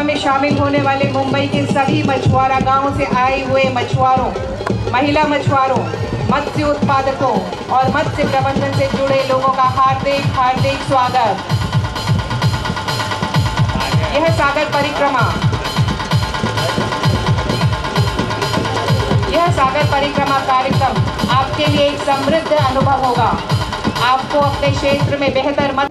योजना में शामिल होने वाले मुंबई के सभी मछुआरा गांवों से आए हुए मछुआरों, महिला मछुआरों, मत्स्य उत्पादकों और मत्स्य प्रबंधन से जुड़े लोगों का हार्दिक हार्दिक स्वागत। यह सागर परिक्रमा कार्यक्रम आपके लिए एक समृद्ध अनुभव होगा। आपको अपने क्षेत्र में बेहतर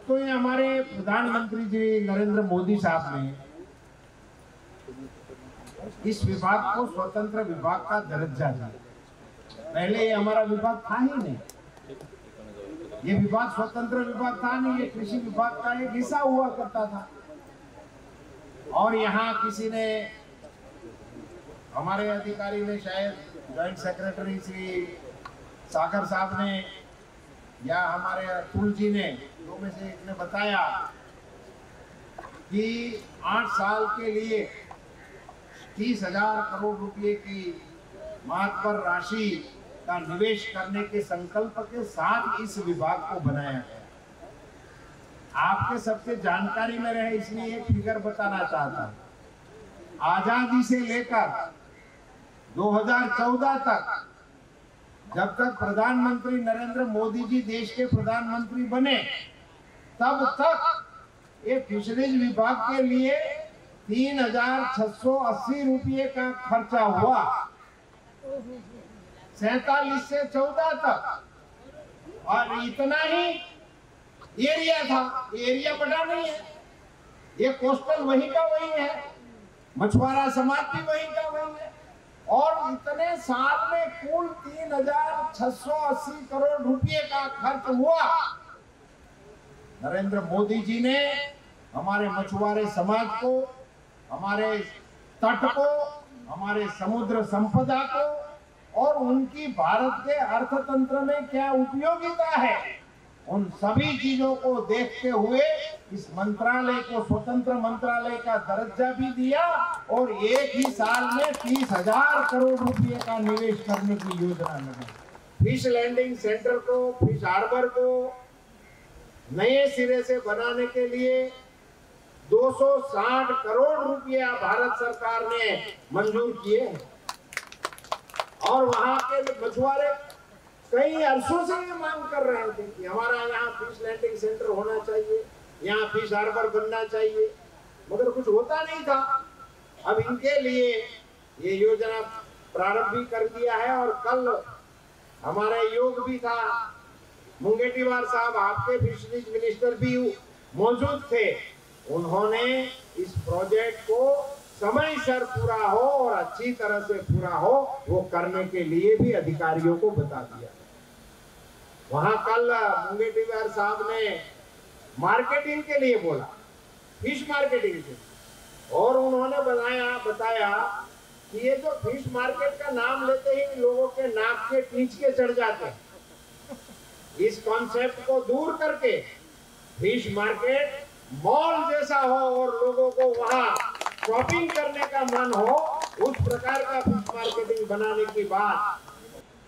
तो ये हमारे प्रधानमंत्री जी नरेंद्र मोदी साहब ने इस विभाग को स्वतंत्र विभाग का दर्जा दिया। पहले ये हमारा विभाग था ही नहीं, ये विभाग स्वतंत्र विभाग था नहीं, ये कृषि विभाग का एक हिस्सा हुआ करता था। और यहाँ किसी ने, हमारे अधिकारी ने, शायद जॉइंट सेक्रेटरी श्री सागर साहब ने या हमारे अतुल जी ने, दो में से एक ने बताया कि 8 साल के लिए 30,000 करोड़ रुपए की महत्तर राशि का निवेश करने के संकल्प के साथ इस विभाग को बनाया गया। आपके सबसे जानकारी में रहे इसलिए एक फिगर बताना चाहता हूं। आजादी से लेकर 2014 तक, जब तक प्रधानमंत्री नरेंद्र मोदी जी देश के प्रधानमंत्री बने, तब तक ये फिशरीज विभाग के लिए 3,680 रुपये का खर्चा हुआ। 47 से 14 तक, और इतना ही एरिया था, एरिया बड़ा नहीं है, ये कोस्टल वही का वही है, मछुआरा समाज भी वही का वही है, और इतने साल में कुल 3,680 करोड़ रुपए का खर्च हुआ। नरेंद्र मोदी जी ने हमारे मछुआरे समाज को, हमारे तट को, हमारे समुद्र संपदा को और उनकी भारत के अर्थतंत्र में क्या उपयोगिता है, उन सभी चीजों को देखते हुए इस मंत्रालय को स्वतंत्र मंत्रालय का दर्जा भी दिया और एक ही साल में 30,000 करोड़ रुपए का निवेश करने की योजना बनाई। फिश लैंडिंग सेंटर को, फिश हार्बर को नए सिरे से बनाने के लिए 260 करोड़ रुपया भारत सरकार ने मंजूर किए। और वहां के मछुआरे कई अरसों से ये मांग कर रहे थे कि हमारा यहाँ फिश लैंडिंग सेंटर होना चाहिए, यहाँ फिश हार्बर बनना चाहिए, मगर कुछ होता नहीं था। अब इनके लिए ये योजना प्रारंभ भी कर दिया है। और कल हमारा योग भी था, मुंगेटीवार साहब आपके फिशरीज मिनिस्टर भी मौजूद थे। उन्होंने इस प्रोजेक्ट को समयसर पूरा हो और अच्छी तरह से पूरा हो, वो करने के लिए भी अधिकारियों को बता दिया। वहां कल मुंगेटीवार साहब ने मार्केटिंग के लिए बोला, फिश मार्केटिंग के, और उन्होंने बताया कि ये जो फिश मार्केट का नाम लेते ही लोगों के नाक के टींच के चढ़ जाते हैं। इस कॉन्सेप्ट को दूर करके फिश मार्केट मॉल जैसा हो और लोगों को वहां शॉपिंग करने का मन हो, उस प्रकार का फिश मार्केटिंग बनाने की बात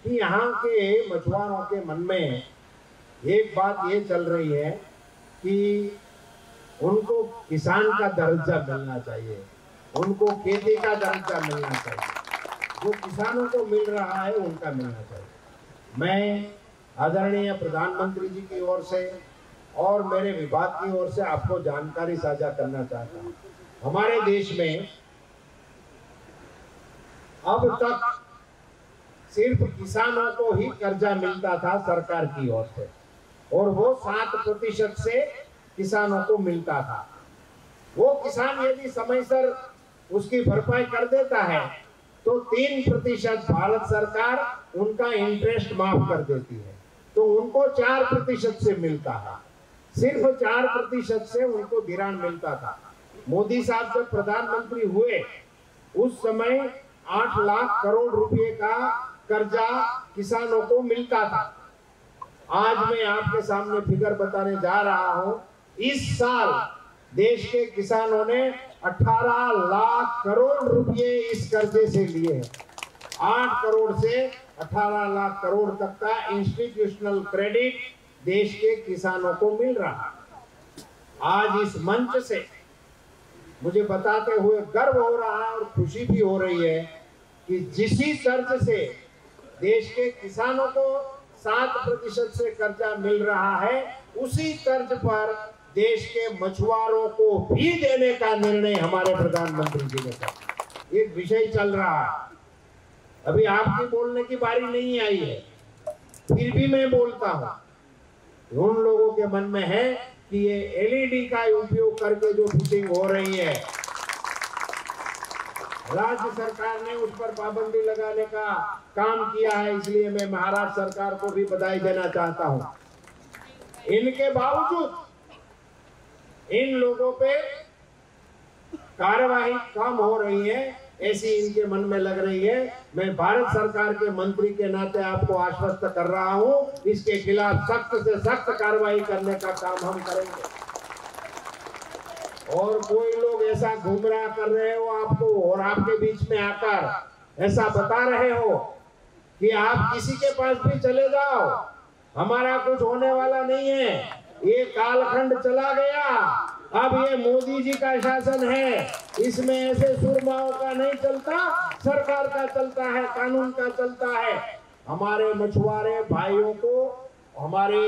कि यहाँ के मछुआरों के मन में एक बात ये चल रही है कि उनको किसान का दर्जा मिलना चाहिए, उनको खेती का दर्जा मिलना चाहिए, जो किसानों को मिल रहा है उनका मिलना चाहिए। मैं आदरणीय प्रधानमंत्री जी की ओर से और मेरे विभाग की ओर से आपको जानकारी साझा करना चाहता हूँ। हमारे देश में अब तक सिर्फ किसानों को ही कर्जा मिलता था सरकार की ओर से, और वो 7% से किसानों को मिलता था। वो किसान यदि समयसर उसकी भरपाई कर देता है तो 3% भारत सरकार उनका इंटरेस्ट माफ कर देती है, तो उनको 4% से मिलता था। सिर्फ 4% से उनको धिराण मिलता था। मोदी साहब जब प्रधानमंत्री हुए उस समय 8 लाख करोड़ रुपए का कर्जा किसानों को मिलता था। आज मैं आपके सामने फिगर बताने जा रहा हूं। इस साल देश के किसानों ने 18 लाख करोड़ रुपए इस कर्जे से लिए हैं। 8 करोड़ से 18 लाख करोड़ तक का इंस्टीट्यूशनल क्रेडिट देश के किसानों को मिल रहा है। आज इस मंच से मुझे बताते हुए गर्व हो रहा है और खुशी भी हो रही है कि जिसी तर्ज से देश के किसानों को 7% से कर्जा मिल रहा है, उसी तर्ज पर देश के मछुआरों को भी देने का निर्णय हमारे प्रधानमंत्री जी ने किया। एक विषय चल रहा है, अभी आपकी बोलने की बारी नहीं आई है, फिर भी मैं बोलता हूं। उन लोगों के मन में है कि ये एलईडी का उपयोग करके जो फिशिंग हो रही है, राज्य सरकार ने उस पर पाबंदी लगाने का काम किया है, इसलिए मैं महाराष्ट्र सरकार को भी बधाई देना चाहता हूं। इनके बावजूद इन लोगों पे कार्यवाही कम हो रही है, ऐसी इनके मन में लग रही है। मैं भारत सरकार के मंत्री के नाते आपको आश्वस्त कर रहा हूं, इसके खिलाफ सख्त से सख्त कार्रवाई करने का काम हम करेंगे। और कोई लोग ऐसा गुमराह कर रहे हो आपको, और आपके बीच में आकर ऐसा बता रहे हो कि आप किसी के पास भी चले जाओ, हमारा कुछ होने वाला नहीं है, ये कालखंड चला गया, अब ये मोदी जी का शासन है, इसमें ऐसे सुरमाओं का नहीं चलता, सरकार का चलता है, कानून का चलता है। हमारे मछुआरे भाइयों को, हमारे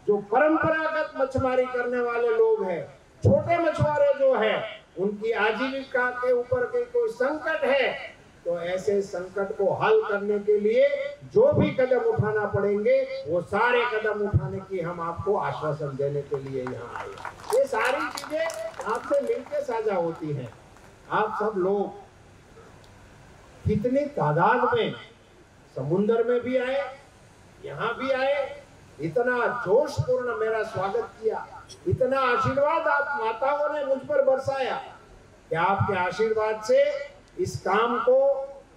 जो परंपरागत मछुआरी करने वाले लोग हैं, छोटे मछुआरे जो हैं, उनकी आजीविका के ऊपर कोई संकट है, तो ऐसे संकट को हल करने के लिए जो भी कदम उठाना पड़ेंगे, वो सारे कदम उठाने की हम आपको आश्वासन देने के लिए यहाँ आए। ये सारी चीजें आपसे मिलकर साझा होती हैं। आप सब लोग कितनी तादाद में समुद्र में भी आए, यहाँ भी आए, इतना जोशपूर्ण मेरा स्वागत किया, इतना आशीर्वाद आप माताओं ने मुझ पर बरसाया कि आपके आशीर्वाद से इस काम को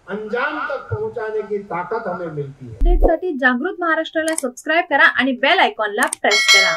अंजाम तक पहुंचाने की ताकद हमें मिलती है। अपडेटसाठी जागृत महाराष्ट्राला सबस्क्राइब करा आणि बेल आयकॉनला प्रेस करा।